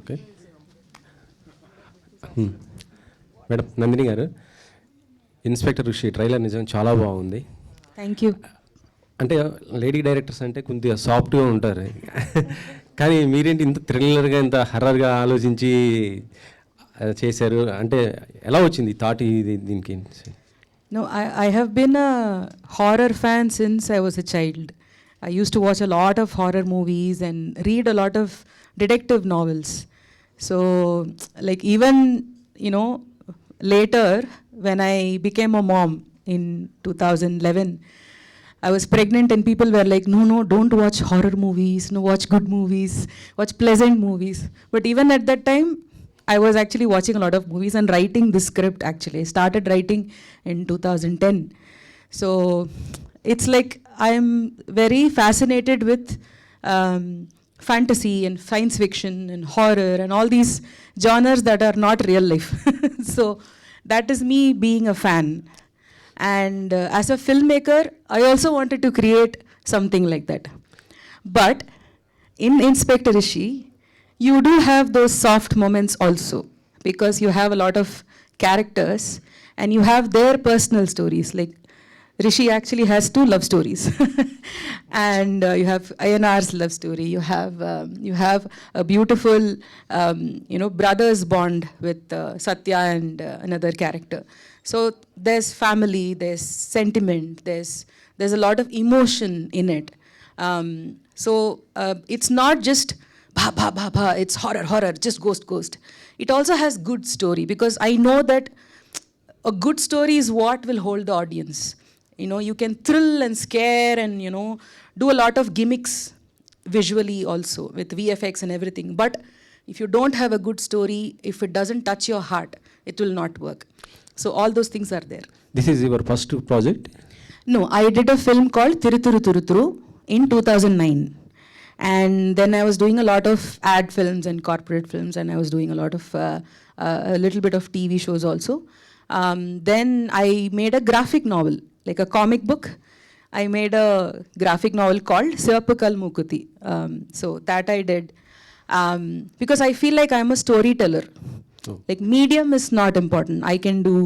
Okay. Madam Nandini గారు, inspector ఋషి trailer నిజంగా చాలా బాగుంది. Thank you. అంటే లేడీ డైరెక్టర్స్ అంటే కొద్దిగా సాఫ్ట్గా ఉంటారు, కానీ మీరేంటి ఇంత థ్రిల్లర్గా ఇంత హర్రర్గా ఆలోచించి చేశారు? అంటే ఎలా వచ్చింది థాట్ ఇది దీనికి? No, I have been a horror fan since I was a child. I used to watch a lot of horror movies and read a lot of detective novels. So, like even, you know, later when I became a mom in 2011, I was pregnant and people were like, no, don't watch horror movies, no, watch good movies, watch pleasant movies. But even at that time, I was actually watching a lot of movies and writing this script actually. I started writing in 2010. So it's like I'm very fascinated with fantasy and science fiction and horror and all these genres that are not real life. So that is me being a fan. And as a filmmaker, I also wanted to create something like that. But in Inspector Rishi, you do have those soft moments also, because you have a lot of characters and you have their personal stories. Like Rishi actually has 2 love stories. And you have Ayanar's love story. You have a beautiful brothers bond with Satya and another character. So there's family, there's sentiment, there's a lot of emotion in it. So it's not just bha, it's horror, just ghost. It also has good story, because I know that a good story is what will hold the audience. You know, you can thrill and scare and, you know, do a lot of gimmicks visually also with VFX and everything. But if you don't have a good story, if it doesn't touch your heart, it will not work. So all those things are there. This is your first project? No, I did a film called Tiruturu in 2009. And then I was doing a lot of ad films and corporate films, and I was doing a lot of a little bit of TV shows also. Then I made a graphic novel, like a comic book. I made a graphic novel called Sirapukal Mukuti. So that I did. Because I feel like I'm a storyteller. Oh. Like medium is not important. I can do.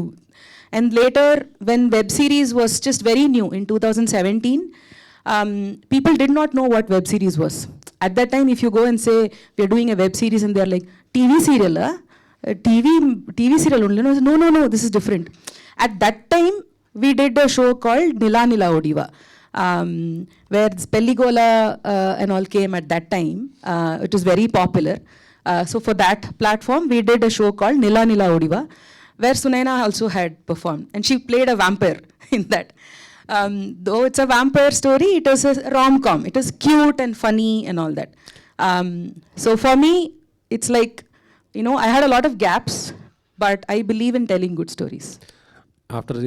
And later, when web series was just very new in 2017, people did not know what web series was. At that time, if you go and say, we're doing a web series, and they're like, TV serial, TV serial only. No, this is different. At that time, we did a show called Nila Odiva, where Pelligola and all came at that time. It was very popular. So for that platform, we did a show called Nila Odiva, where Sunaina also had performed. And she played a vampire in that. Though it's a vampire story, it was a rom-com. It was cute and funny and all that. So for me, it's like, you know, I had a lot of gaps, but I believe in telling good stories. After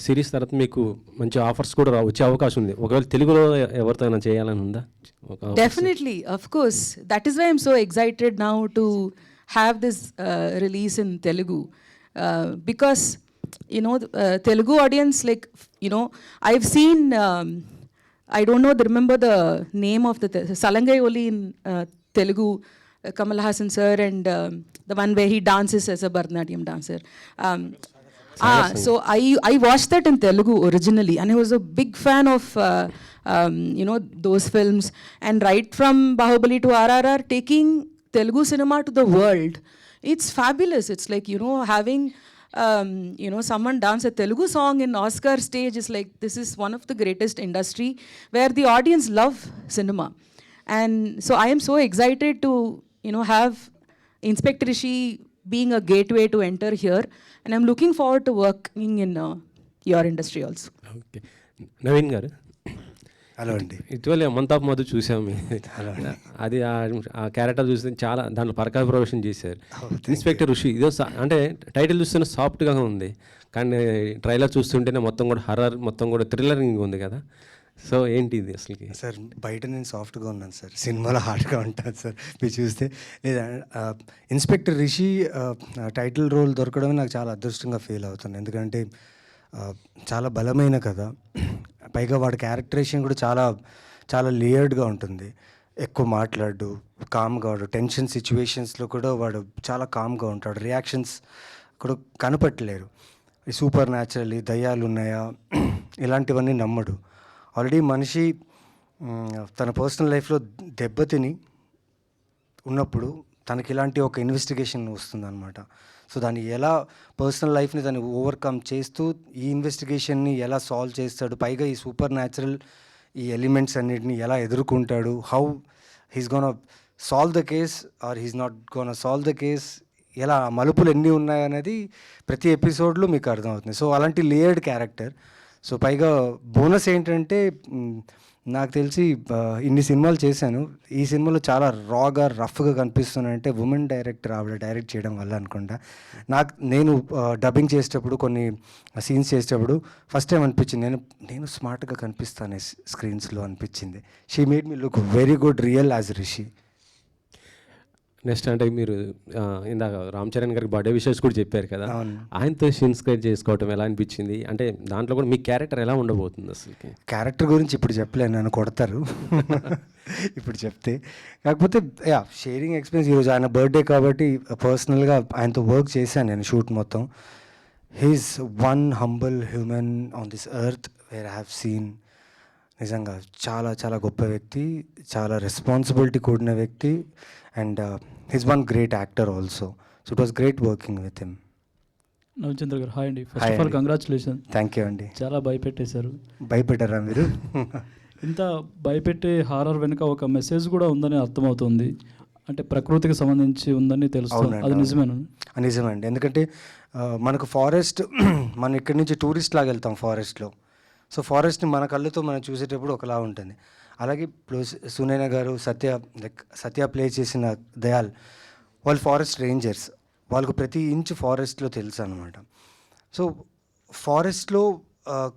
series తర్వాత మీకు మంచి offers కూడా వచ్చే అవకాశం ఉంది. ఒకవేళ తెలుగులో ఎవరితో అయినా చేయాలని ఉందా? Definitely, of course. That is why I'm so excited now to have this release in Telugu. Because, you know, Telugu audience, like, you know, I've seen, I don't know, remember the name of the Salangai Oli in Telugu, Kamal Hassan sir, and the one where he dances as a Bharatanatyam dancer. So I watched that in Telugu originally, and I was a big fan of, you know, those films. And right from Bahubali to RRR, taking Telugu cinema to the world, it's fabulous. It's like, you know, having, you know, someone dance a Telugu song in Oscar stage is like, this is one of the greatest industry where the audience love cinema. And so I am so excited to, you know, have Inspector Rishi being a gateway to enter here. And I'm looking forward to working in your industry also. Okay. Naveen గారు, hello అండి. ఇటీవల month of Madhu చూసాము. అది ఆ character చూస్తే చాలా దాంట్లో పరకాయ ప్రవేశం చేశారు. ఇన్స్పెక్టర్ ఋషి ఇదో అంటే టైటిల్ చూస్తేనే సాఫ్ట్గా ఉంది, కానీ ట్రైలర్ చూస్తుంటేనే మొత్తం కూడా హర్రర్, మొత్తం కూడా థ్రిల్లరింగ్ ఉంది కదా. సో ఏంటి ఇది అసలుకి? సార్ బయట నేను సాఫ్ట్గా ఉన్నాను సార్, సినిమాలో హార్డ్గా ఉంటాను సార్. మీరు చూస్తే లేదా ఇన్స్పెక్టర్ రిషి టైటిల్ రోల్ దొరకడమే నాకు చాలా అదృష్టంగా ఫీల్ అవుతుంది. ఎందుకంటే చాలా బలమైన కథ, పైగా వాడి క్యారెక్టరేషన్ కూడా చాలా చాలా లేయర్డ్గా ఉంటుంది. ఎక్కువ మాట్లాడు, కామ్గా వాడు టెన్షన్ సిచ్యువేషన్స్లో కూడా వాడు చాలా కామ్గా ఉంటాడు. రియాక్షన్స్ కూడా కనపట్టలేరు. ఈ సూపర్ న్యాచురల్ దయ్యాలు ఉన్నాయా ఇలాంటివన్నీ నమ్మడు. ఆల్రెడీ మనిషి తన పర్సనల్ లైఫ్లో దెబ్బతిని ఉన్నప్పుడు తనకి ఇలాంటి ఒక ఇన్వెస్టిగేషన్ వస్తుందన్నమాట. సో దాన్ని ఎలా పర్సనల్ లైఫ్ని దాన్ని ఓవర్కమ్ చేస్తూ ఈ ఇన్వెస్టిగేషన్ని ఎలా సాల్వ్ చేస్తాడు, పైగా ఈ సూపర్ న్యాచురల్ ఈ ఎలిమెంట్స్ అన్నిటిని ఎలా ఎదుర్కొంటాడు, how he's gonna solve the case or he's not gonna solve the case, ఎలా మలుపులు ఎన్ని ఉన్నాయనేది ప్రతి ఎపిసోడ్లో మీకు అర్థమవుతుంది. సో అలాంటి లేయర్డ్ క్యారెక్టర్. సో పైగా బోనస్ ఏంటంటే నాకు తెలిసి ఇన్ని సినిమాలు చేశాను, ఈ సినిమాలో చాలా రాగా రఫ్గా కనిపిస్తున్నానంటే ఉమెన్ డైరెక్టర్ ఆవిడ డైరెక్ట్ చేయడం వల్ల అనుకుంటా. నేను డబ్బింగ్ చేసేటప్పుడు కొన్ని సీన్స్ చేసేటప్పుడు ఫస్ట్ టైం అనిపించింది నేను స్మార్ట్గా కనిపిస్తాను స్క్రీన్స్లో అనిపించింది. She made me look very good real as Rishi. Next అంటే మీరు ఇందాక రామ్ చరణ్ గారికి బర్త్డే విషెస్ కూడా చెప్పారు కదా, ఆయనతో ఇన్స్పైర్ చేసుకోవటం ఎలా అనిపించింది? అంటే దాంట్లో కూడా మీ క్యారెక్టర్ ఎలా ఉండబోతుంది అసలుకి? క్యారెక్టర్ గురించి ఇప్పుడు చెప్పలేను, నన్ను కొడతారు ఇప్పుడు చెప్తే. కాకపోతే షేరింగ్ ఎక్స్పీరియన్స్. ఈరోజు ఆయన బర్త్డే కాబట్టి పర్సనల్గా ఆయనతో వర్క్ చేశాను నేను షూట్ మొత్తం. He's one humble human on this earth where I have seen. నిజంగా చాలా చాలా గొప్ప వ్యక్తి, చాలా రెస్పాన్సిబిలిటీ కూడిన వ్యక్తి, and he's one great actor also. So it was great working with him. Navachandra గారు హాయ్ అండి. First of all congratulation. Thank you అండి. చాలా భయపెట్టేశారు. భయపెట్టారా మీరు? ఇంత భయపెట్టే హారర్ వెనుక ఒక మెసేజ్ కూడా ఉందని అర్థమవుతుంది. అంటే ప్రకృతికి సంబంధించి ఉందని తెలుస్తుంది, అది నిజమేనా? నిజమండి. ఎందుకంటే మనకు ఫారెస్ట్ మనం ఇక్కడి నుంచి టూరిస్ట్ లాగా వెళ్తాం ఫారెస్ట్లో. సో ఫారెస్ట్ని మన కళ్ళతో మనం చూసేటప్పుడు ఒకలా ఉంటుంది. అలాగే ఇప్పుడు సునైన గారు, సత్య ప్లే చేసిన దయాల్, వాళ్ళు ఫారెస్ట్ రేంజర్స్. వాళ్ళకు ప్రతి ఇంచు ఫారెస్ట్లో తెలుసు అనమాట. సో ఫారెస్ట్లో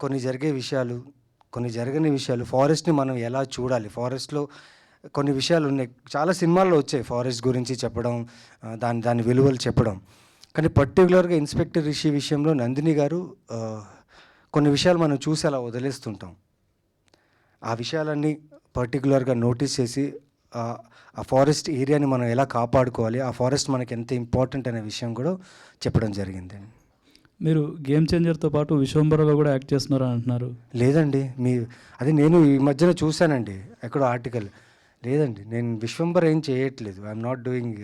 కొన్ని జరగని విషయాలు ఫారెస్ట్ని మనం ఎలా చూడాలి, ఫారెస్ట్లో కొన్ని విషయాలు ఉన్నాయి. చాలా సినిమాల్లో వచ్చాయి ఫారెస్ట్ గురించి చెప్పడం, దాని విలువలు చెప్పడం. కానీ పర్టికులర్గా ఇన్స్పెక్టర్ రిషి విషయంలో నందిని గారు కొన్ని విషయాలు మనం చూసి అలా వదిలేస్తుంటాం. ఆ విషయాలన్నీ పర్టికులర్గా నోటీస్ చేసి ఆ ఫారెస్ట్ ఏరియాని మనం ఎలా కాపాడుకోవాలి, ఆ ఫారెస్ట్ మనకి ఎంత ఇంపార్టెంట్ అనే విషయం కూడా చెప్పడం జరిగింది. మీరు గేమ్ చేంజర్తో పాటు విశ్వంబరలో కూడా యాక్ట్ చేస్తున్నారని అంటున్నారు. లేదండి, అది నేను ఈ మధ్యన చూశానండి ఎక్కడో ఆర్టికల్. లేదండి, నేను విశ్వంబర ఏం చేయట్లేదు. I'm not doing.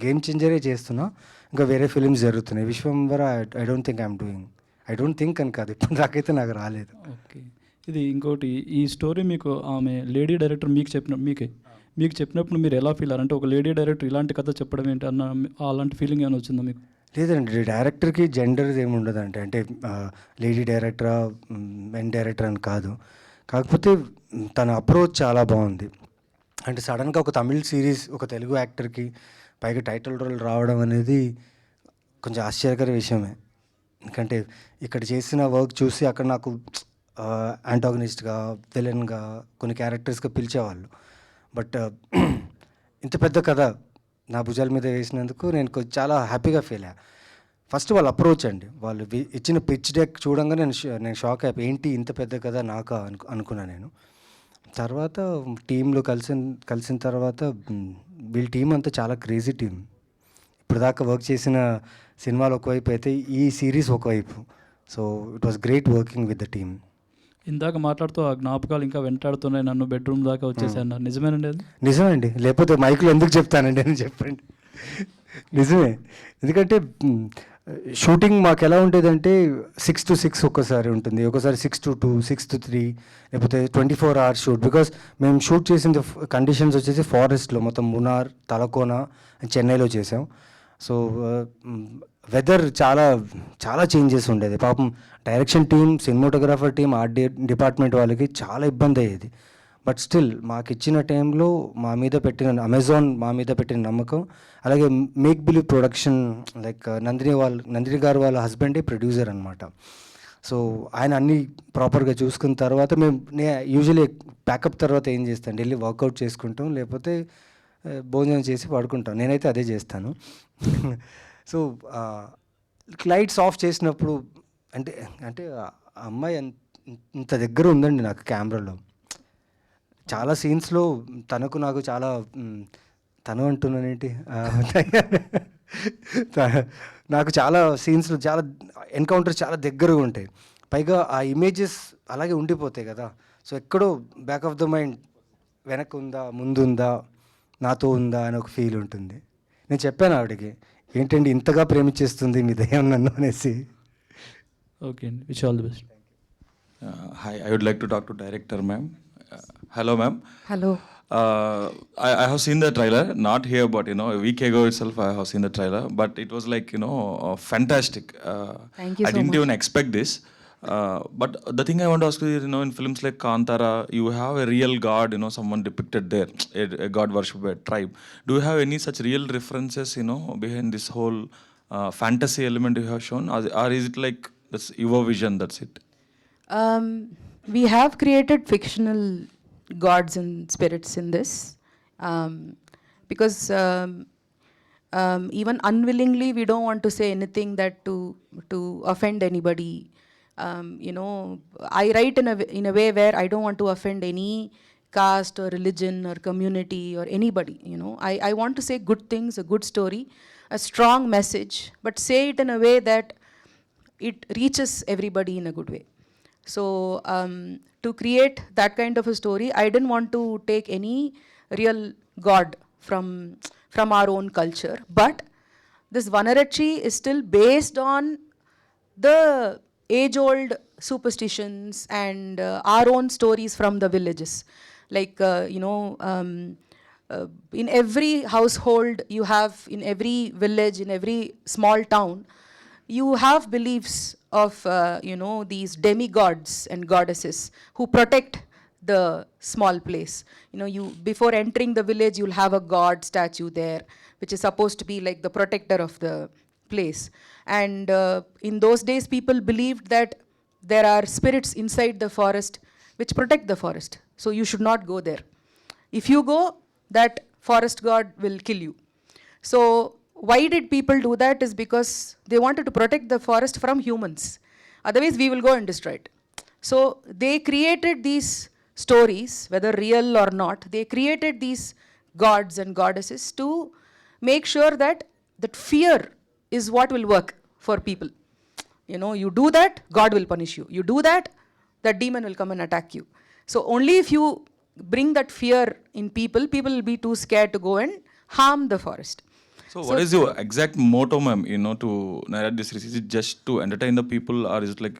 గేమ్ చేంజరే చేస్తున్నా, ఇంకా వేరే ఫిలిమ్స్ జరుగుతున్నాయి. Vishwambhara I don't think I'm doing. I don't think అని కాదు, ఇప్పుడు నాకైతే నాకు రాలేదు. ఓకే. ఇది ఇంకోటి, ఈ స్టోరీ మీకు ఆమె లేడీ డైరెక్టర్ మీకు చెప్పినప్పుడు మీరు ఎలా ఫీల్ అయ్యారు? అంటే ఒక లేడీ డైరెక్టర్ ఇలాంటి కథ చెప్పడం ఏంటి అన్న అలాంటి ఫీలింగ్ ఏమైనా వచ్చిందా మీకు? లేదండి, డైరెక్టర్కి జెండర్ ఏమి ఉండదండి. అంటే లేడీ డైరెక్టరా మెన్ డైరెక్టర్ అని కాదు. కాకపోతే తన అప్రోచ్ చాలా బాగుంది. అంటే సడన్గా ఒక తమిళ్ సిరీస్ ఒక తెలుగు యాక్టర్కి పైగా టైటిల్ రోల్ రావడం అనేది కొంచెం ఆశ్చర్యకర విషయమే. ఎందుకంటే ఇక్కడ చేసిన వర్క్ చూసి అక్కడ నాకు యాంటాగనిస్ట్గా, విలన్గా, కొన్ని క్యారెక్టర్స్గా పిలిచేవాళ్ళు. బట్ ఇంత పెద్ద కథ నా భుజాల మీద వేసినందుకు నేను చాలా హ్యాపీగా ఫీల్ అయ్యా. ఫస్ట్ వాళ్ళ అప్రోచ్ అండి, వాళ్ళు ఇచ్చిన పిచ్ డెక్ చూడంగా నేను షాక్ అయిపోయి, ఏంటి ఇంత పెద్ద కథ నాకా అనుకున్నా నేను. తర్వాత టీంలో కలిసిన తర్వాత వీళ్ళ టీం అంతా చాలా క్రేజీ టీం. ఇప్పుడు దాకా వర్క్ చేసిన సినిమాలు ఒకవైపు అయితే ఈ సిరీస్ ఒకవైపు. So it was great working with the team. ఇందాక మాట్లాడుతూ ఆ జ్ఞాపకాలు ఇంకా వెంటాడుతున్నాయి, నన్ను బెడ్రూమ్ దాకా వచ్చేసాను. నిజమేనండి అది? నిజమండి, లేకపోతే మైక్లో ఎందుకు చెప్తానండి అని చెప్పండి. నిజమే. ఎందుకంటే షూటింగ్ మాకు ఎలా ఉండేదంటే 6 to 6 ఒక్కసారి ఉంటుంది, ఒకసారి 6 to 2, 6 to 3, లేకపోతే 24 hours షూట్. బికాస్ మేము షూట్ చేసిన కండిషన్స్ వచ్చేసి ఫారెస్ట్లో, మొత్తం మునార్, తలకోన, చెన్నైలో చేసాం. సో వెదర్ చాలా చాలా చేంజెస్ ఉండేది. పాపం direction team, cinematographer team, art department వాళ్ళకి చాలా ఇబ్బంది అయ్యేది. బట్ స్టిల్ మాకు ఇచ్చిన టైంలో అమెజాన్ మా మీద పెట్టిన నమ్మకం, అలాగే make believe production, like Nandini గారు వాళ్ళ హస్బెండే ప్రొడ్యూసర్ అనమాట. సో ఆయన అన్నీ ప్రాపర్గా చూసుకున్న తర్వాత నేను యూజువల్లీ ప్యాకప్ తర్వాత ఏం చేస్తాను, వెళ్ళి వర్కౌట్ చేసుకుంటాం, లేకపోతే భోజనం చేసి పడుకుంటాం. నేనైతే అదే చేస్తాను. సో లైట్స్ ఆఫ్ చేసినప్పుడు అంటే ఆ అమ్మాయి ఇంత దగ్గర ఉందండి నాకు కెమెరాలో. చాలా సీన్స్లో తనకు నాకు చాలా తను అంటున్నానేంటి నాకు చాలా సీన్స్లో చాలా ఎన్కౌంటర్స్ చాలా దగ్గరగా ఉంటాయి. పైగా ఆ ఇమేజెస్ అలాగే ఉండిపోతాయి కదా. సో ఎక్కడో బ్యాక్ ఆఫ్ ద మైండ్ వెనక ఉందా ముందుందా నాతో ఉందా అని ఒక ఫీల్ ఉంటుంది. నేను చెప్పాను ఆవిడకి, ఏంటండి ఇంతగా ప్రేమించేస్తుంది మీ దయ్యం నన్ను అనేసి. ఓకే అండి, wish all the best. Hi, I would like to talk to director, ma'am. Hello, ma'am. Hello. I have seen the trailer, not here, but a week ago itself I have seen the trailer. But it was like fantastic. Thank you I so didn't much. even expect this. But the thing I want to ask you is, in films like Kantara, you have a real god, someone depicted there, a god worshiper tribe. Do you have any such real references, behind this whole fantasy element you have shown, or is it like that's your vision? That's it. We have created fictional gods and spirits in this, because even unwillingly we don't want to say anything that to offend anybody. I write in a way where I don't want to offend any caste or religion or community or anybody. I want to say good things, a good story, a strong message, but say it in a way that it reaches everybody in a good way. So to create that kind of a story, I didn't want to take any real god from our own culture, but this Vanarachi is still based on the age-old superstitions and our own stories from the villages. Like, in every household you have, in every village, in every small town, you have beliefs of these demigods and goddesses who protect the small place. You before entering the village, you'll have a god statue there, which is supposed to be like the protector of the place. And in those days, people believed that there are spirits inside the forest which protect the forest. So you should not go there. If you go, that forest god will kill you. So why did people do that is because they wanted to protect the forest from humans. Otherwise, we will go and destroy it. So they created these stories, whether real or not, they created these gods and goddesses to make sure that fear is what will work for people. You do that, God will punish you. You do that, that demon will come and attack you. So only if you bring that fear in people, people will be too scared to go and harm the forest. So what is your exact motto, ma'am, to narrate this series? Is it just to entertain the people, or is it like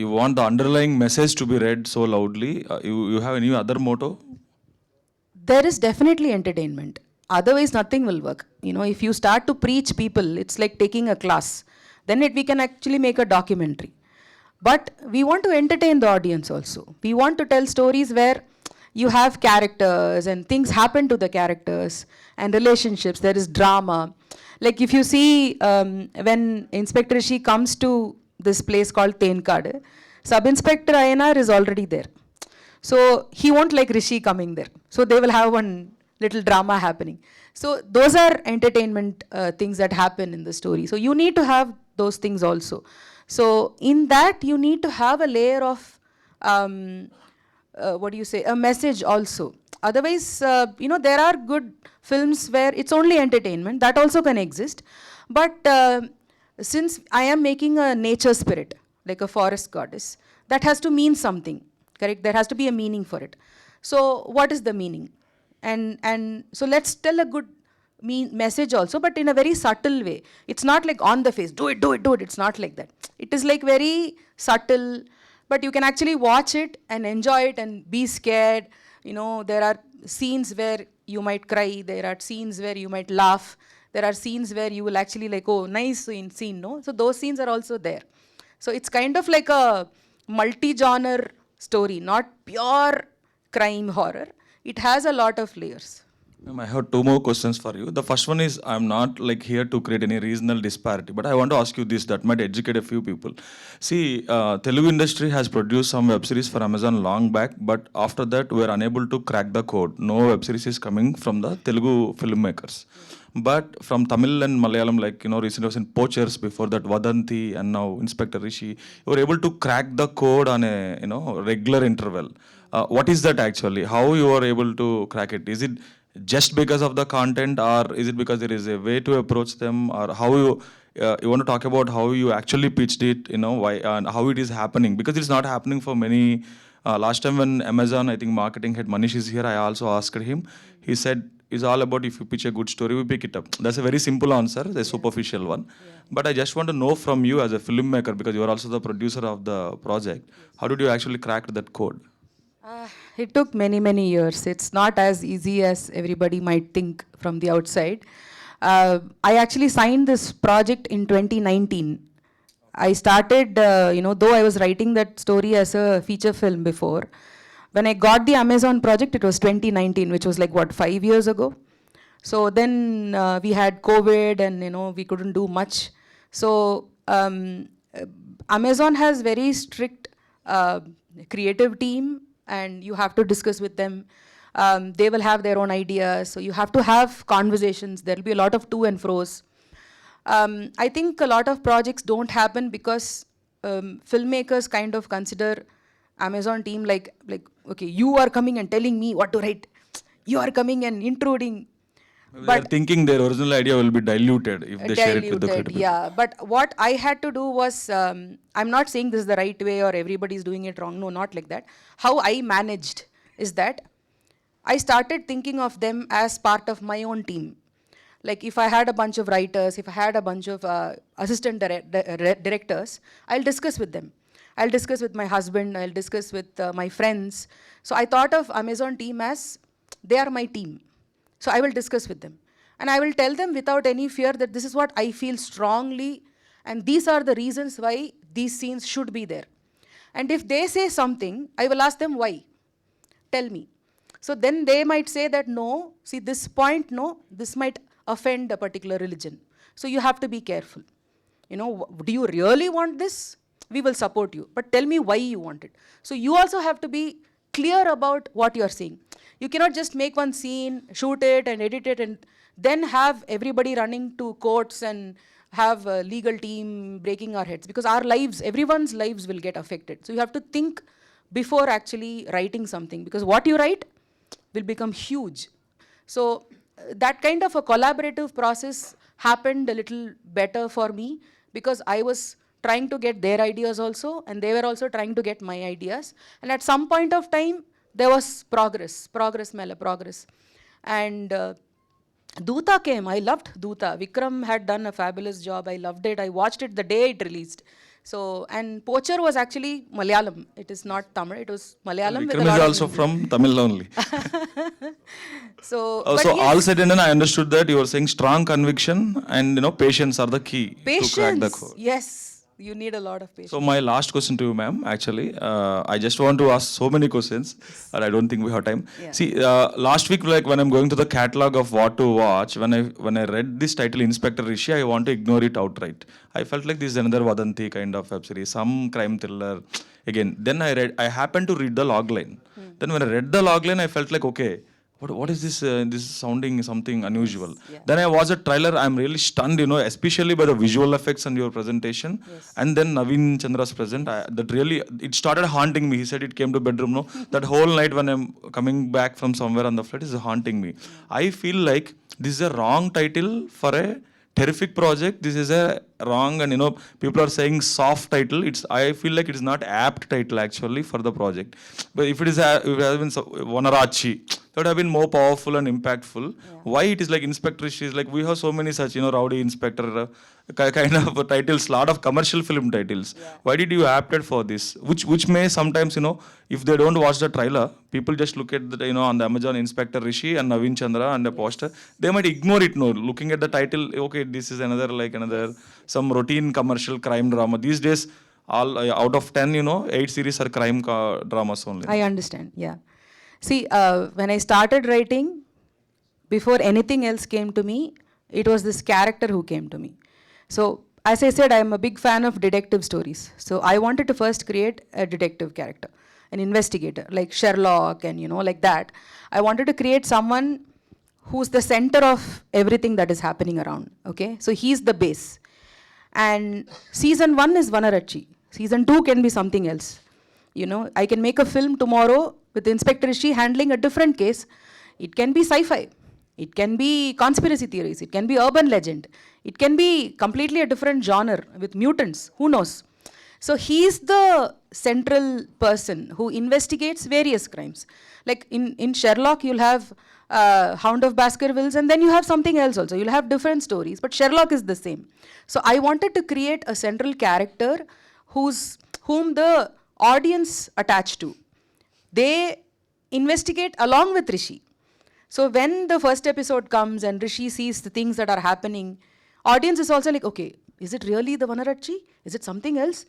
you want the underlying message to be read so loudly? You have any other motto? There is definitely entertainment. Otherwise, nothing will work. If you start to preach people, it's like taking a class. Then we can actually make a documentary. But we want to entertain the audience also. We want to tell stories where you have characters and things happen to the characters and relationships. There is drama. Like if you see when Inspector Rishi comes to this place called Tenkade, Sub-Inspector Ayanar is already there. So he won't like Rishi coming there. So they will have one little drama happening. So those are entertainment things that happen in the story. So you need to have those things also. So in that you need to have a layer of a message also. Otherwise, there are good films where it's only entertainment. That also can exist. But since I am making a nature spirit, like a forest goddess, that has to mean something, correct? There has to be a meaning for it. So what is the meaning? And so let's tell a good message also, but in a very subtle way. It's not like on the face, do it. It's not like that. It is like very subtle, but you can actually watch it and enjoy it and be scared. There are scenes where you might cry. There are scenes where you might laugh. There are scenes where you will actually like, oh, nice scene, no? So those scenes are also there. So it's kind of like a multi-genre story, not pure crime horror. It has a lot of layers. Ma'am, I have two more questions for you. The first one is, I'm not like here to create any regional disparity, but I want to ask you this that might educate a few people. See, Telugu industry has produced some web series for Amazon long back, but after that we are unable to crack the code. No web series is coming from the Telugu filmmakers. But from Tamil and Malayalam, like, recently was in Poachers, before that Vadanti, and now Inspector Rishi, you were able to crack the code on a, regular interval. What is that actually? How you are able to crack it? Is it just because of the content, or is it because there is a way to approach them, or how you want to talk about how you actually pitched it, why and how it is happening? Because it's not happening for many. Last time when Amazon, I think marketing head Manish is here, I also asked him. He said it's all about if you pitch a good story, we pick it up. That's a very simple answer, a superficial one. But I just want to know from you as a filmmaker, because you are also the producer of the project, how did you actually crack that code? It took many, many years. It's not as easy as everybody might think from the outside. I actually signed this project in 2019. I started, though I was writing that story as a feature film before. When I got the Amazon project, it was 2019, which was like, 5 years ago? So then we had COVID and, we couldn't do much. So Amazon has very strict creative team, and you have to discuss with them. They will have their own ideas, so you have to have conversations. There will be a lot of to and fro's. I think a lot of projects don't happen because filmmakers kind of consider Amazon team like, okay, you are coming and telling me what to write. You are coming and intruding. They are thinking their original idea will be diluted if they share it with the critics. Yeah, but what I had to do was, I'm not saying this is the right way or everybody's doing it wrong. No, not like that. How I managed is that I started thinking of them as part of my own team. Like if I had a bunch of writers, if I had a bunch of assistant directors, I'll discuss with them. I'll discuss with my husband, I'll discuss with my friends. So I thought of Amazon team as they are my team. So I will discuss with them. And I will tell them without any fear that this is what I feel strongly, and these are the reasons why these scenes should be there. And if they say something, I will ask them why. Tell me. So then they might say that no, see this point, no, this might offend a particular religion. So you have to be careful. Do you really want this? We will support you. But tell me why you want it. So you also have to be clear about what you are saying. You cannot just make one scene, shoot it and edit it, and then have everybody running to courts and have a legal team breaking our heads, because our lives, everyone's lives will get affected. So you have to think before actually writing something, because what you write will become huge. So that kind of a collaborative process happened a little better for me, because I was trying to get their ideas also, and they were also trying to get my ideas. And at some point of time, there was progress. And Doota came. I loved Doota. Vikram had done a fabulous job. I loved it. I watched it the day it released. So, and Poacher was actually Malayalam. It is not Tamil. It was Malayalam. Vikram is also from Tamil only. So, So yes. All said and done, I understood that you were saying strong conviction and patience are the key to crack the code. Yes. You need a lot of patience. So my last question to you, ma'am, actually, I just want to ask so many questions, and I don't think we have time. Yeah. See, last week, like when I'm going to the catalog of what to watch, when I read this title, Inspector Rishi, I want to ignore it outright. I felt like this is another Vadanti kind of web series, some crime thriller. Again, then I happened to read the log line. Then when I read the log line, I felt like, okay, what is this? This is sounding something unusual. Yes, yeah. Then I watched the trailer. I'm really stunned, especially by the visual effects and your presentation. Yes. And then Naveen Chandra's present. That really, it started haunting me. He said it came to bedroom. No, that whole night when I'm coming back from somewhere on the flight is haunting me. I feel like this is a wrong title for a terrific project. This is a wrong, and people are saying soft title. I feel like it is not apt title actually for the project. But if it has been Vanarachi, that would have been more powerful and impactful. Yeah. Why it is like Inspector Rishi is like, we have so many such rowdy inspector kind of titles, lot of commercial film titles. Yeah. Why did you opt for this? Which may sometimes if they don't watch the trailer, people just look at the on the Amazon Inspector Rishi and Naveen Chandra and the poster, they might ignore it. No, looking at the title, okay, this is another some routine commercial crime drama. These days, all out of 10, 8 series are crime dramas only. I understand. Yeah. See, when I started writing, before anything else came to me, it was this character who came to me. So, as I said, I'm a big fan of detective stories. So, I wanted to first create a detective character, an investigator, like Sherlock and, like that. I wanted to create someone who's the center of everything that is happening around, okay? So, he's the base. And season 1 is Vanarachi. Season 2 can be something else. I can make a film tomorrow with Inspector Rishi handling a different case. It can be sci-fi. It can be conspiracy theories. It can be urban legend. It can be completely a different genre with mutants. Who knows? So he's the central person who investigates various crimes. Like in Sherlock, you'll have Hound of Baskervilles, and then you have something else also. You'll have different stories, but Sherlock is the same. So I wanted to create a central character whom the audience attach to. They investigate along with Rishi. So when the first episode comes and Rishi sees the things that are happening, audience is also like, okay, is it really the Vanarachi? Is it something else?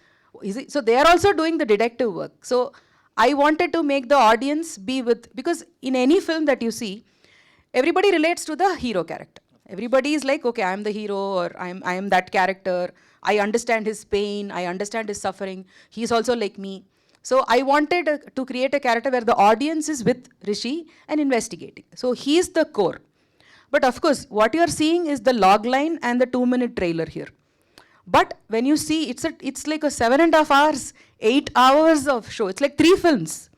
So they are also doing the detective work. So I wanted to make the audience be with, because in any film that you see, everybody relates to the hero character. Everybody is like, okay, I am the hero, or I am that character. I understand his pain. I understand his suffering. He's also like me. So I wanted to create a character where the audience is with Rishi and investigating. So he's the core. But of course, what you are seeing is the log line and the 2-minute trailer here. But when you see, it's like a 7.5 hours, 8 hours of show. It's like 3 films.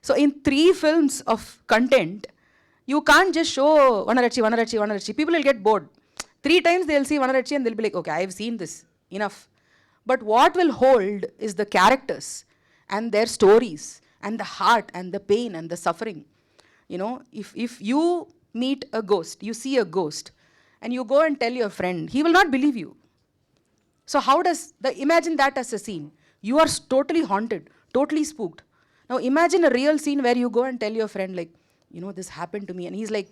So in 3 films of content, you can't just show Vanarachi, Vanarachi, Vanarachi. People will get bored. 3 times they'll see Vanarachi and they'll be like, okay, I've seen this, enough. But what will hold is the characters and their stories and the heart and the pain and the suffering. If you meet a ghost, you see a ghost, and you go and tell your friend, he will not believe you. So imagine that as a scene. You are totally haunted, totally spooked. Now imagine a real scene where you go and tell your friend, like, this happened to me, and he's like,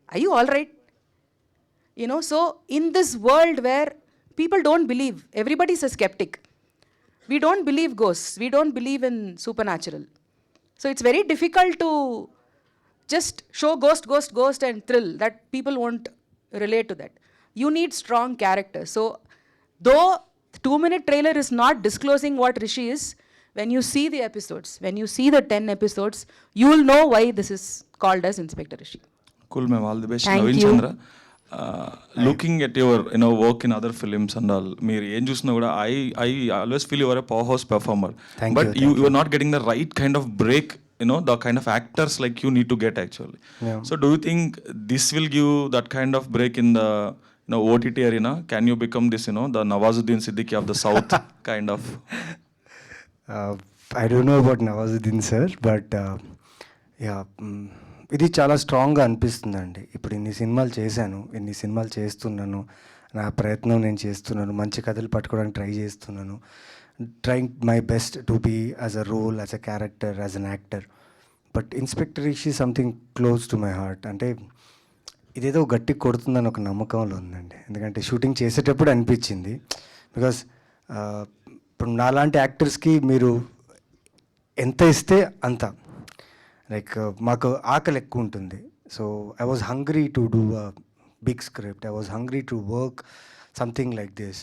are you all right? So in this world where people don't believe, everybody's a skeptic. We don't believe ghosts. We don't believe in supernatural. So it's very difficult to just show ghost and thrill. That people won't relate to that. You need strong characters. So though the 2-minute trailer is not disclosing what Rishi is, when you see the episodes, when you see the 10 episodes, you will know why this is called as Inspector Rishi. Cool, ma'am. All the best. Thank Naveen you. Chandra. Looking at your work in other films and all, మీరు ఏం చూసినా కూడా I always feel you are a powerhouse performer. But you are not getting the right kind of break, the kind of actors like you need to get actually. Yeah. So do you think this will give that kind of break in the OTT arena? Can you become this, the Nawazuddin Siddiqui of the South kind of? I don't know about Nawazuddin sir, but ఇది చాలా స్ట్రాంగ్గా అనిపిస్తుందండి. ఇప్పుడు ఇన్ని సినిమాలు చేశాను, ఇన్ని సినిమాలు చేస్తున్నాను, నా ప్రయత్నం నేను చేస్తున్నాను, మంచి కథలు పట్టుకోవడానికి ట్రై చేస్తున్నాను, trying my best to be as a role, as a character, as an actor. But inspector Rishi something close to my heart. అంటే ఇదేదో గట్టి కొడుతుందని ఒక నమ్మకంలో ఉందండి. ఎందుకంటే షూటింగ్ చేసేటప్పుడు అనిపించింది, బికాస్ ఇప్పుడు నాలాంటి యాక్టర్స్కి మీరు ఎంత ఇస్తే అంత, లైక్ మాకు ఆకలి ఎక్కువ ఉంటుంది. So I was hungry to do a big script, I was hungry to work something like this,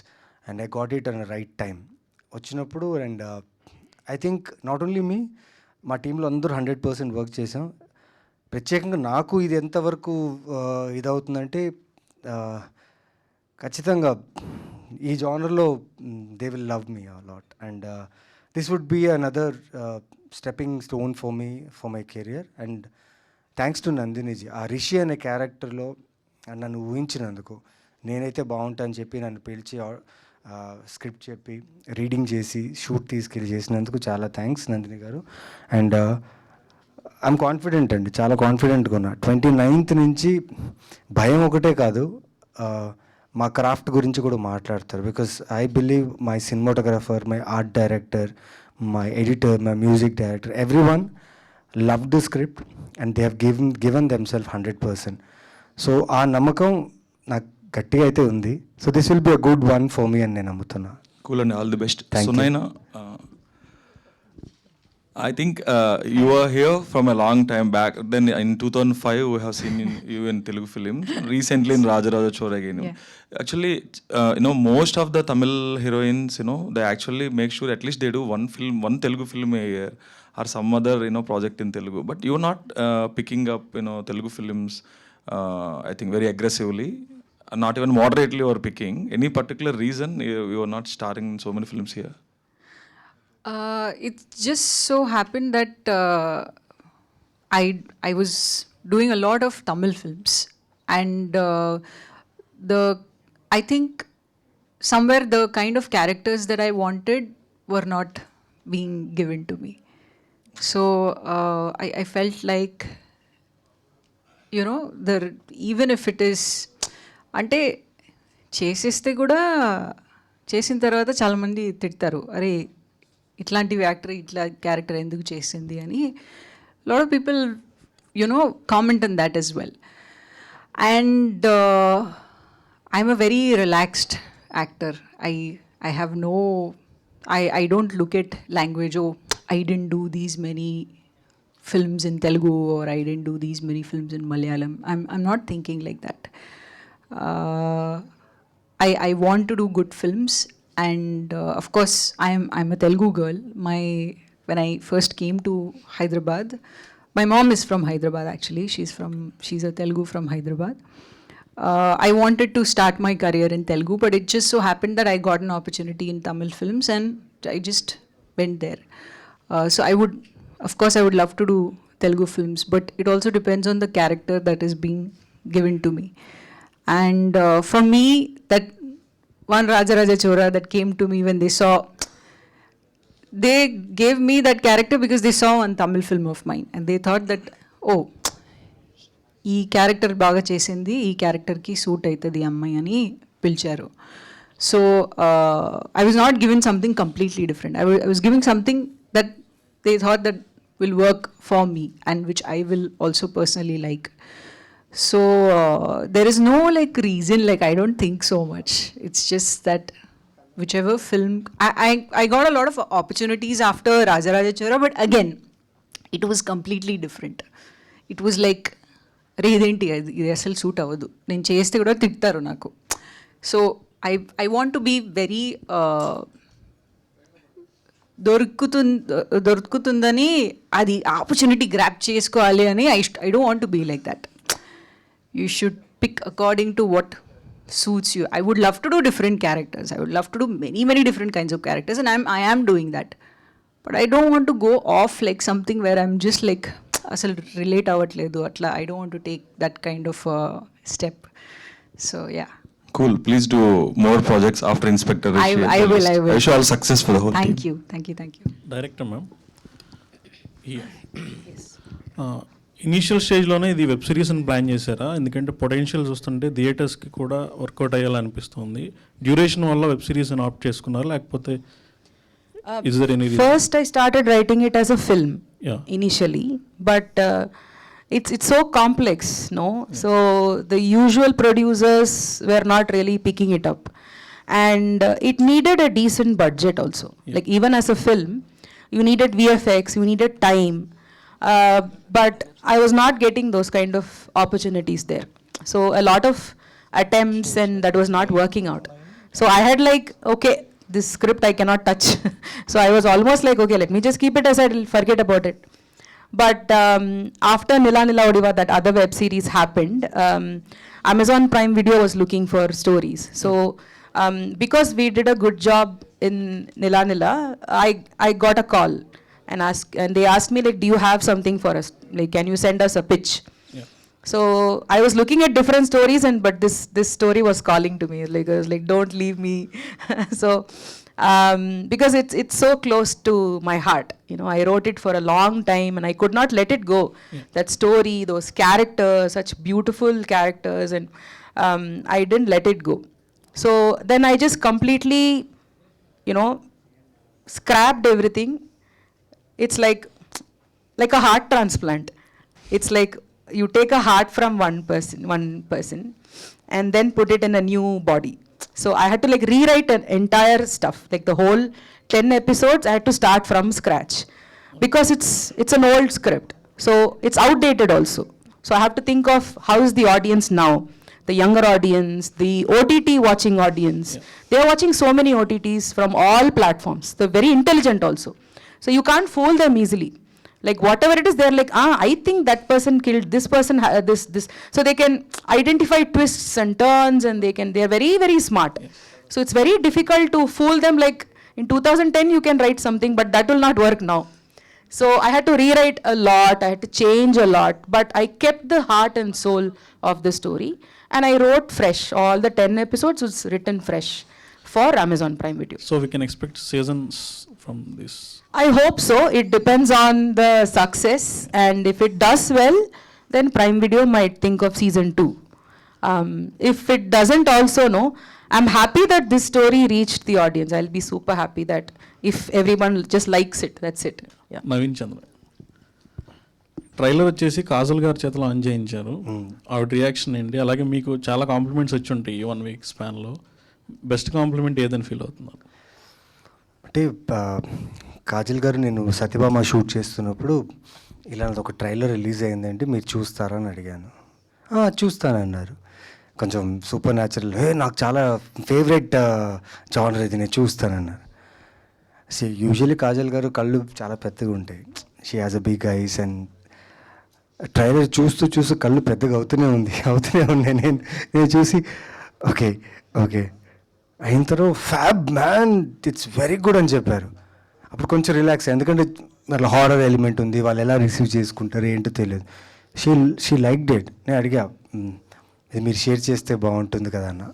and I got it on right time వచ్చినప్పుడు. And I think not only me, మా టీంలో అందరూ 100% work చేసాం. ప్రత్యేకంగా నాకు ఇది ఎంతవరకు ఇదవుతుందంటే, ఖచ్చితంగా ఈ జానర్లో they will love me a lot, and this would be another stepping stone for me, for my career. And thanks to Nandini ji, uh Rishi అనే క్యారెక్టర్లో నన్ను ఊహించినందుకు, నేనైతే బాగుంటా అని చెప్పి నన్ను పిలిచి స్క్రిప్ట్ చెప్పి రీడింగ్ చేసి షూట్ తీసుకెళ్ళి చేసినందుకు చాలా థ్యాంక్స్ నందిని గారు. అండ్ ఐఎమ్ కాన్ఫిడెంట్ అండి, చాలా కాన్ఫిడెంట్గా ఉన్నా. 29th నుంచి భయం ఒకటే కాదు, మా క్రాఫ్ట్ గురించి కూడా మాట్లాడతారు. Because I believe my cinematographer, my art director, my editor, my music director, everyone loved the script and they have given themselves 100%. So aa namakam నాకు గట్టిగా అయితే ఉంది. So this will be a good one for me అని నేను నమ్ముతున్నా. Cool అండి, all the best. Thank you. Sunaina, I think you were here from a long time back. Then in 2005, we have seen you in Telugu films. Recently in Raja Raja Chora again. Yeah. Actually, most of the Tamil heroines, they actually make sure at least they do one film, one Telugu film a year, or some other, project in Telugu. But you're not picking up, Telugu films, I think very aggressively. Not even moderately or picking. Any particular reason you are not starring in so many films here? It just so happened that I was doing a lot of Tamil films, and I think somewhere the kind of characters that I wanted were not being given to me. So I felt like, even if it is, అంటే చేసేస్తే కూడా చేసిన తర్వాత చాలామంది తిడతారు, అరే ఇట్లాంటివి actor ఇట్లా క్యారెక్టర్ ఎందుకు చేసింది అని. Lot of people comment on that as well. And I'm a very relaxed actor. I have no, I don't look at language, oh, I didn't do these many films in Telugu, or I didn't do these many films in Malayalam. I'm not thinking like that. I want to do good films, and of course I'm a Telugu girl. When I first came to Hyderabad, my mom is from Hyderabad actually. She's a Telugu from Hyderabad. I wanted to start my career in Telugu, but it just so happened that I got an opportunity in Tamil films, and I just went there. So I would love to do Telugu films, but it also depends on the character that is being given to me. And for me, that one Raja Raja Chora that came to me when they gave me that character because they saw one Tamil film of mine, and they thought that, oh, ఈ character బాగా చేసింది, ఈ క్యారెక్టర్కి suit అవుతుంది అమ్మాయి అని పిలిచారు. So I was not given something completely different. I was giving something that they thought that will work for me and which I will also personally like. So there is no like reason, like I don't think so much. It's just that whichever film, I got a lot of opportunities after Raja Raja Chora, but again it was completely different. It was like, అరే ఇదేంటి ఇది అసలు suit అవ్వదు, నేను చేస్తే కూడా తిడతారు నాకు. So I want to be very దొరుకుతుందని అది ఆపర్చునిటీ గ్రాప్ చేసుకోవాలి అని I don't want to be like that. You should pick according to what suits you. I would love to do different characters. I would love to do many different kinds of characters, and I am doing that. But I don't want to go off like something where I'm just like asal relate avatledu atla. I don't want to take that kind of step. So yeah. Cool. Please do more projects after Inspector Rishi. I will. I wish you all success for the whole team. Thank you. Director ma'am, initial స్టేజ్లోనే ఇది web series అని plan చేశారా? ఎందుకంటే potential చూస్తుంటే థియేటర్స్కి కూడా work out అయ్యాలనిపిస్తుంది. Duration వల్ల web series అని ఆప్ట్ చేసుకున్నారా, లేకపోతే is there any reason? First I started writing it as a film initially, but it's so complex, no? So the usual producers were not really picking it up, and it needed a decent budget also. Like even as a film, you needed VFX, you needed time, but I was not getting those kind of opportunities there. So a lot of attempts, and that was not working out. So I had like, okay, this script I cannot touch. So I was almost like, okay, let me just keep it aside, I'll forget about it. But after Nila Nila Odiva, that other web series happened, Amazon Prime Video was looking for stories. So because we did a good job in Nila Nila, I got a call and they asked me like, do you have something for us? Like, can you send us a pitch? Yeah. So I was looking at different stories, but this story was calling to me. Like I was like, don't leave me. So because it's so close to my heart, I wrote it for a long time and I could not let it go. That story, those characters, such beautiful characters, and I didn't let it go. So then I just completely, scrapped everything. It's like a heart transplant. It's like you take a heart from one person and then put it in a new body. So I had to like rewrite an entire stuff, like the whole 10 episodes I had to start from scratch. because it's an old script, so it's outdated also. So I have to think of how is the audience now, the younger audience, the OTT watching audience. They are watching so many OTTs from all platforms. They're very intelligent also. So you can't fool them easily. Like whatever it is, they're like, I think that person killed this person, this. So they can identify twists and turns, and they're very, very smart. So it's very difficult to fool them. Like in 2010, you can write something, but that will not work now. So I had to rewrite a lot, I had to change a lot, but I kept the heart and soul of the story, and I wrote fresh. All the 10 episodes was written fresh for Amazon Prime Video. So we can expect seasons from this. I hope so. It depends on the success, and if it does well, then Prime Video might think of season 2. If it doesn't also, no, I'm happy that this story reached the audience. I'll be super happy that if everyone just likes it, that's it. Yeah. Naveen Chandra trailer వచ్చేసి కాజల్ గారి చేతిలో on చేయించారు. ఆవిడ reaction ఏంటి? అలాగే మీకు చాలా compliments వచ్చి ఉంటాయి ఈ 1 వీక్ స్పాన్లో. బెస్ట్ కాంప్లిమెంట్ ఏదని ఫీల్ అవుతున్నారు? అంటే కాజల్ గారు నేను సత్యభామ షూట్ చేస్తున్నప్పుడు ఇలా ఒక ట్రైలర్ రిలీజ్ అయిందంటే మీరు చూస్తారా అని అడిగాను. చూస్తానన్నారు. కొంచెం సూపర్ న్యాచురల్, నాకు చాలా ఫేవరెట్ జానర్ ఇది, నేను చూస్తానన్నారు. యూజువల్లీ కాజల్ గారు కళ్ళు చాలా పెద్దగా ఉంటాయి. She has a big eyes, and trailer చూస్తూ కళ్ళు పెద్దగా అవుతూనే ఉన్నాయి. నేను చూసి ఓకే అయిన తర్వాత fab man, it's very good అని చెప్పారు. అప్పుడు కొంచెం రిలాక్స్, ఎందుకంటే అట్లా హారర్ ఎలిమెంట్ ఉంది, వాళ్ళు ఎలా రిసీవ్ చేసుకుంటారు ఏంటో తెలియదు. She like dead. నేను అడిగా, ఇది మీరు షేర్ చేస్తే బాగుంటుంది కదా అన్న.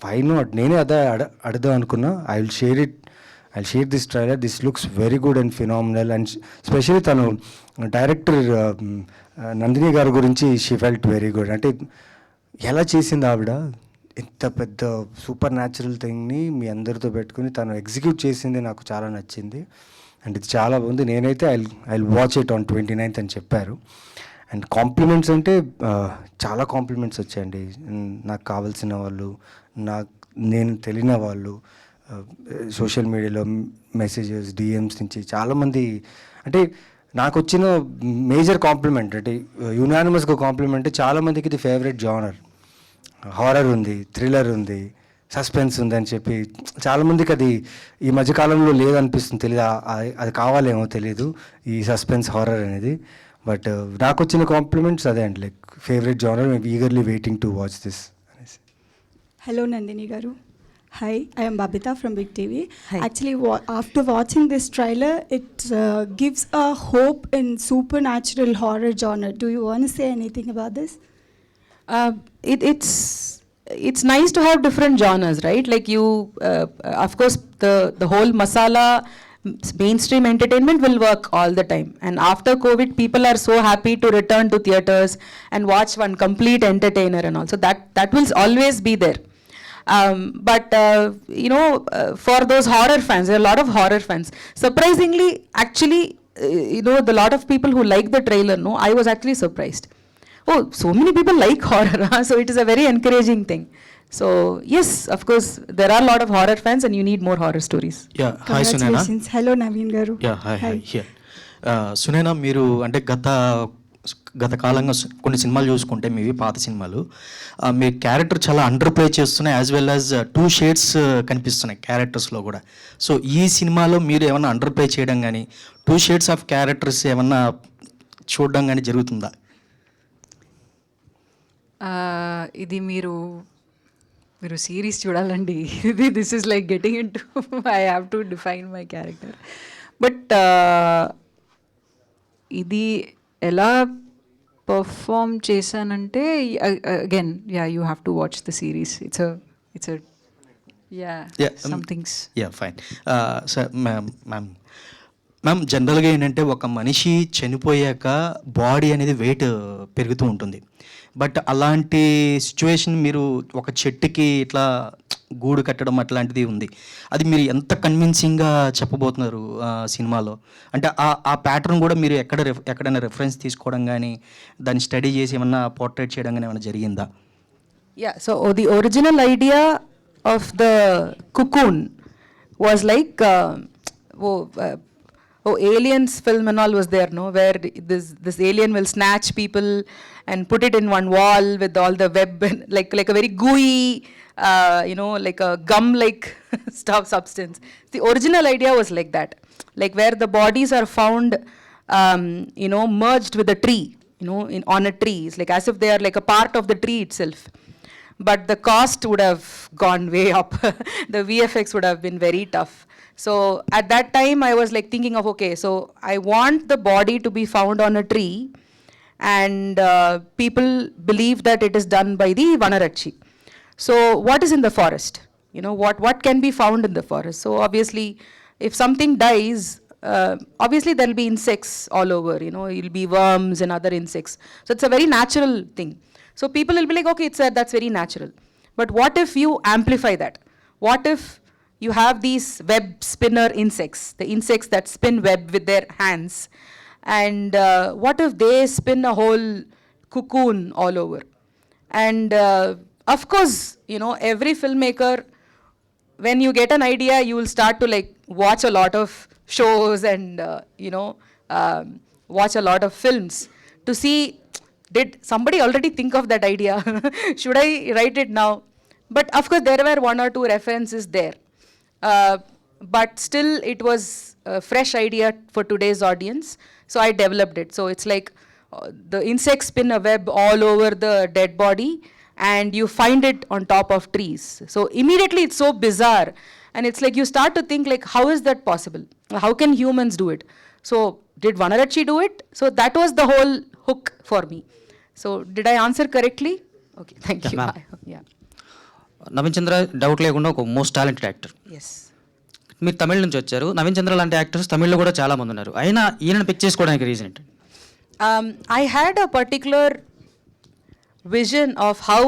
వై నాట్, నేనే అదే అడదాం అనుకున్నా. I share this trailer, this looks very good and phenomenal. And specially తను డైరెక్టర్ నందిని గారి గురించి షీ ఫెల్ట్ వెరీ గుడ్. అంటే ఎలా చేసింది ఆవిడ, ఇంత పెద్ద సూపర్ న్యాచురల్ థింగ్ని మీ అందరితో పెట్టుకుని తను ఎగ్జిక్యూట్ చేసింది నాకు చాలా నచ్చింది. అండ్ ఇది చాలా బాగుంది. నేనైతే I watch it on 29th అని చెప్పారు. అండ్ కాంప్లిమెంట్స్ అంటే చాలా కాంప్లిమెంట్స్ వచ్చాయండి. నాకు కావాల్సిన వాళ్ళు, నేను తెలియని వాళ్ళు, సోషల్ మీడియాలో మెసేజెస్, డిఎమ్స్ నుంచి చాలామంది. అంటే నాకు వచ్చిన మేజర్ కాంప్లిమెంట్ అంటే యునానిమస్గా కాంప్లిమెంట్, చాలామందికి ఇది ఫేవరెట్ జానర్. హారర్ ఉంది, థ్రిల్లర్ ఉంది, సస్పెన్స్ ఉంది అని చెప్పి చాలామందికి అది ఈ మధ్యకాలంలో లేదనిపిస్తుంది. తెలీదు, అది కావాలేమో తెలీదు ఈ సస్పెన్స్ హారర్ అనేది. బట్ నాకు వచ్చిన కాంప్లిమెంట్స్ అదే అండి, like favourite genre, eagerly waiting to watch this. Hello Nandini Garu. Hi, I am Babita from Big TV. Hi. Actually, after watching this trailer, it gives a hope in supernatural horror genre. Do you want to say anything about this? It's nice to have different genres, right? Like you, of course, the whole masala mainstream entertainment will work all the time. And after COVID, people are so happy to return to theaters and watch one complete entertainer and all. So that will always be there. But for those horror fans, there are a lot of horror fans. Surprisingly, actually, the lot of people who like the trailer, no, I was actually surprised. Oh, so many people like horror, huh? So it is a very encouraging thing. So yes, of course, there are a lot of horror fans, and you need more horror stories. Yeah, hi Sunena. Congratulations. Hello Naveen Garu. Yeah, hi. Here. Sunena, మీరు అంటే గత కాలంగా కొన్ని సినిమాలు చూసుకుంటే మీవి పాత సినిమాలు, మీ క్యారెక్టర్ చాలా అండర్ ప్లే చేస్తున్నాయి, యాజ్ వెల్ యాజ్ 2 షేడ్స్ కనిపిస్తున్నాయి క్యారెక్టర్స్లో కూడా. సో ఈ సినిమాలో మీరు ఏమన్నా అండర్ ప్లే చేయడం కానీ 2 షేడ్స్ ఆఫ్ క్యారెక్టర్స్ ఏమన్నా చూడడం కానీ జరుగుతుందా? ఇది మీరు సిరీస్ చూడాలండి. This is like getting into I have to define my character. But ఇది ఎలా పర్ఫామ్ చేశానంటే again you have to watch the series. It's somethings. Fine. Sir ma'am జనరల్గా ఏంటంటే ఒక మనిషి చనిపోయాక బాడీ అనేది వెయిట్ పెరుగుతూ ఉంటుంది. బట్ అలాంటి సిచ్యువేషన్ మీరు ఒక చెట్టుకి ఇట్లా గూడు కట్టడం అట్లాంటిది ఉంది. అది మీరు ఎంత కన్విన్సింగ్గా చెప్పబోతున్నారు సినిమాలో? అంటే ఆ ప్యాటర్న్ కూడా మీరు ఎక్కడైనా రెఫరెన్స్ తీసుకోవడం కానీ దాన్ని స్టడీ చేసి ఏమన్నా పోర్ట్రేట్ చేయడం కానీ ఏమైనా జరిగిందా? Yeah, so the original idea of the cocoon was like oh, Aliens film and all was there, no, where this alien will snatch people and put it in one wall with all the web and like a very gooey, like a gum-like substance. The original idea was like that, like where the bodies are found, merged with a tree, on a tree. It's like as if they are like a part of the tree itself. But the cost would have gone way up. The VFX would have been very tough. So at that time, I was like thinking of, okay, so I want the body to be found on a tree, and people believe that it is done by the Vanarachi. So what is in the forest? What can be found in the forest? So obviously, if something dies, obviously there'll be insects all over, it'll be worms and other insects. So it's a very natural thing. So people will be like, okay, that's very natural. But what if you amplify that? What if you have these web spinner insects, the insects that spin web with their hands, and what if they spin a whole cocoon all over? And of course, every filmmaker, when you get an idea, you will start to like watch a lot of shows and, watch a lot of films to see, did somebody already think of that idea? Should I write it now? But of course, there were one or two references there. But still, it was a fresh idea for today's audience. So I developed it. So it's like the insects spin a web all over the dead body, and you find it on top of trees. So immediately it's so bizarre. And it's like you start to think like, how is that possible? How can humans do it? So did Vanarachi do it? So that was the whole hook for me. So did I answer correctly? Okay, thank you. ma'am. Yeah. Naveen Chandra doubt లేకుండా ఒక most talented actor. Yes. మీరు తమిళ నుంచి వచ్చారు. నవీన్ చంద్ర లాంటి actors తమిళ్లో కూడా చాలా మంది ఉన్నారు. అయినా ఈయనను పిక్ చేసుకోవడానికి రీజన్ ఏంటి? I had a particular vision of how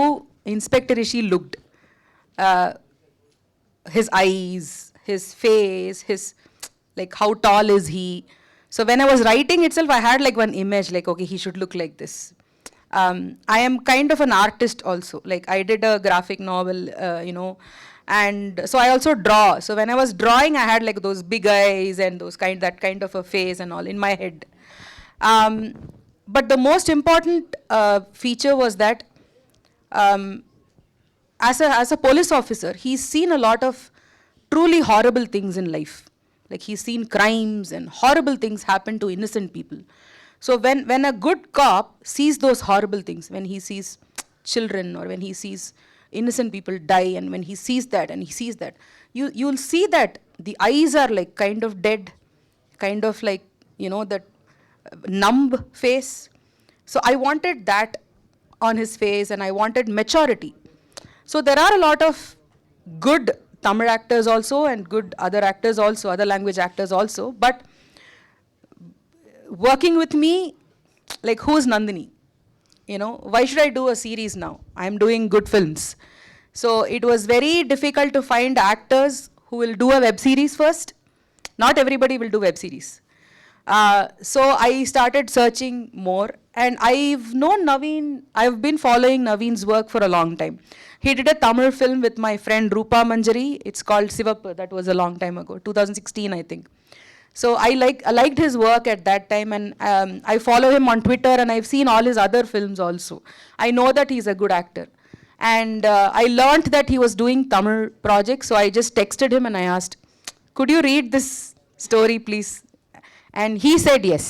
Inspector Rishi looked. His eyes, his face, like how tall is he. So when I was writing itself, I had like one image, like, okay, he should look like this. I am kind of an artist also. Like I did a graphic novel, and so I also draw. So when I was drawing, I had like those big eyes and that kind of a face and all in my head. But the most important feature was that as a police officer, he's seen a lot of truly horrible things in life. Like he's seen crimes and horrible things happen to innocent people. So when a good cop sees those horrible things, when he sees children or when he sees innocent people die, and when he sees that and he sees that, you'll see that the eyes are like kind of dead, kind of like, that numb face. So I wanted that on his face, and I wanted maturity. So there are a lot of good Tamil actors also and good other actors also, other language actors also, but working with me, like who's Nandini? Why should I do a series now? I'm doing good films. So it was very difficult to find actors who will do a web series first. Not everybody will do web series. So I started searching more, and I've known Naveen, I've been following Naveen's work for a long time. He did a Tamil film with my friend Rupa Manjari. It's called Sivappu. That was a long time ago, 2016, I think. So I liked his work at that time, and I follow him on Twitter, and I've seen all his other films also. I know that he's a good actor. And I learned that he was doing Tamil projects, so I just texted him and I asked, could you read this story, please? And he said yes.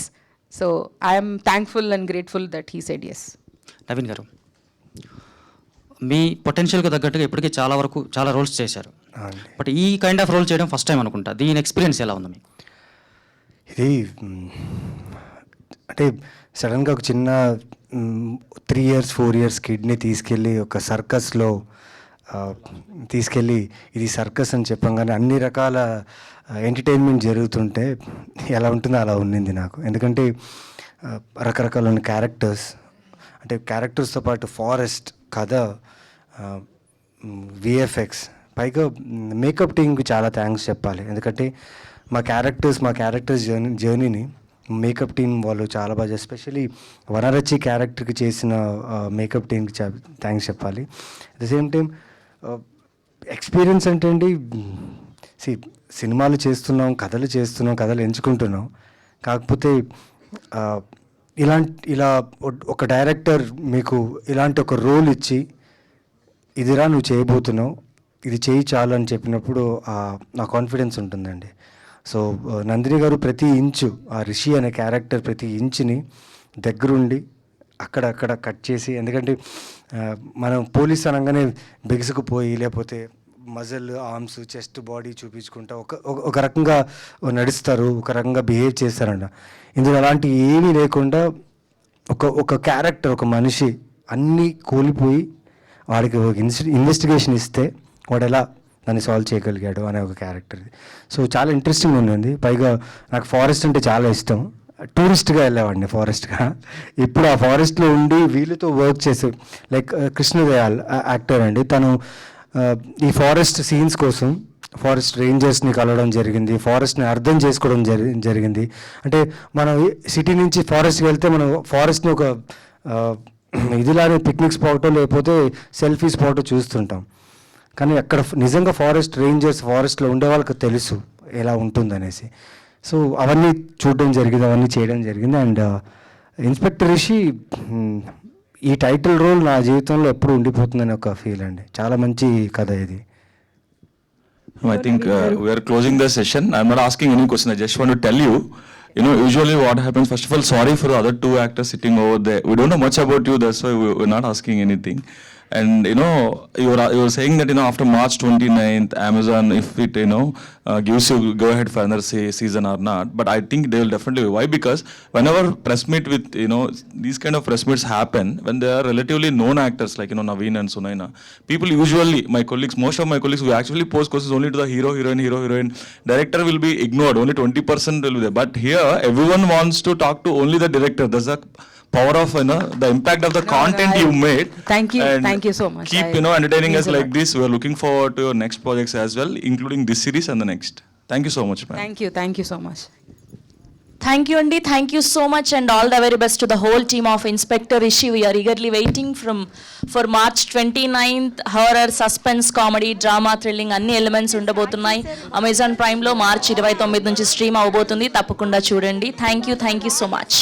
So I am thankful and grateful that he said yes. Naveen గారు, మీ పొటెన్షియల్కి తగ్గట్టుగా ఇప్పటికీ చాలా roles చేశారు. But ఈ kind of role చేయడం first time అనుకుంటా. దీని experience ఎలా ఉంది మీకు? ఇది అంటే సడన్గా ఒక చిన్న 3 years 4 years కిడ్ని తీసుకెళ్ళి ఒక సర్కస్లో తీసుకెళ్ళి ఇది సర్కస్ అని చెప్పంగానే అన్ని రకాల ఎంటర్టైన్మెంట్ జరుగుతుంటే ఎలా ఉంటుందో అలా ఉండింది నాకు. ఎందుకంటే రకరకాల క్యారెక్టర్స్, అంటే క్యారెక్టర్స్తో పాటు ఫారెస్ట్, కథ, విఎఫ్ఎక్స్, పైగా మేకప్ టీమ్కి చాలా థ్యాంక్స్ చెప్పాలి. ఎందుకంటే మా క్యారెక్టర్స్ జర్నీని మేకప్ టీం వాళ్ళు చాలా బాగా, ఎస్పెషలీ వనరచి క్యారెక్టర్కి చేసిన మేకప్ టీంకి థ్యాంక్స్ చెప్పాలి. At the same time experience అంటే అండి, సినిమాలు చేస్తున్నాం, కథలు ఎంచుకుంటున్నాం. కాకపోతే ఇలా ఒక డైరెక్టర్ మీకు ఇలాంటి ఒక రోల్ ఇచ్చి ఇదిరా నువ్వు చేయబోతున్నావు, ఇది చేయి చాలు అని చెప్పినప్పుడు నా కాన్ఫిడెన్స్ ఉంటుందండి. సో నందిని గారు ప్రతి ఇంచు, ఆ రిషి అనే క్యారెక్టర్ ప్రతి ఇంచుని దగ్గరుండి అక్కడక్కడ కట్ చేసి, ఎందుకంటే మనం పోలీస్ అనగానే బిగుసుకుపోయి లేకపోతే మజిల్, ఆర్మ్స్, చెస్ట్, బాడీ చూపించుకుంటా ఒక రకంగా నడుస్తారు, ఒక రకంగా బిహేవ్ చేస్తారంట. ఇందులో అలాంటి ఏమీ లేకుండా ఒక క్యారెక్టర్, ఒక మనిషి అన్నీ కోల్పోయి వాడికి ఒక ఇన్వెస్టిగేషన్ ఇస్తే వాడు ఎలా దాన్ని సాల్వ్ చేయగలిగాడు అనే ఒక క్యారెక్టర్. సో చాలా ఇంట్రెస్టింగ్ ఉండింది. పైగా నాకు ఫారెస్ట్ అంటే చాలా ఇష్టం. టూరిస్ట్గా వెళ్ళేవాడిని ఫారెస్ట్గా. ఇప్పుడు ఆ ఫారెస్ట్లో ఉండి వీళ్ళతో వర్క్ చేసే లైక్ కృష్ణదయాల్ యాక్టర్ అండి, తను ఈ ఫారెస్ట్ సీన్స్ కోసం ఫారెస్ట్ రేంజర్స్ని కలవడం జరిగింది, ఫారెస్ట్ని అర్థం చేసుకోవడం జరిగింది. అంటే మనం సిటీ నుంచి ఫారెస్ట్కి వెళ్తే మనం ఫారెస్ట్ని ఒక ఇదిలానే పిక్నిక్ స్పాటో లేకపోతే సెల్ఫీ స్పాటో చూస్తుంటాం. కానీ అక్కడ నిజంగా ఫారెస్ట్ రేంజర్స్, ఫారెస్ట్లో ఉండే వాళ్ళకి తెలుసు ఎలా ఉంటుందనేసి. సో అవన్నీ చూడడం జరిగింది, అవన్నీ చేయడం జరిగింది. అండ్ ఇన్స్పెక్టర్ రిషి ఈ టైటిల్ రోల్ నా జీవితంలో ఎప్పుడు ఉండిపోతుందని ఒక ఫీల్ అండి. చాలా మంచి కథ ఇది. I think we are closing the session. I'm not asking any question. I just want to tell you, usually what happens, first of all, sorry for the other two actors sitting over there. We don't know much about you, that's why we're not asking anything. And you were saying that after March 29th, Amazon, if it gives you go ahead for another season or not, but I think they will definitely. Why? Because whenever press meet with these kind of press meets happen when they are relatively known actors like Naveen and Sunaina, people usually, most of my colleagues will actually post questions only to the hero, heroine. Director will be ignored. Only 20% will be there. But here, everyone wants to talk to only the director. That's the power of the impact of the content you made. Thank you. And Thank you so much. Keep entertaining us like this. We are looking forward to your next projects as well, including this series and the next. Thank you so much, ma'am. Thank you so much. Thank you, Andy. Thank you so much, and all the very best to the whole team of Inspector Rishi. We are eagerly waiting for March 29th. Horror, suspense, comedy, drama, thrilling అన్ని elements ఉండబోతున్నాయి. Amazon ప్రైమ్లో March 29 నుంచి stream అవబోతుంది. తప్పకుండా చూడండి. Thank you so much.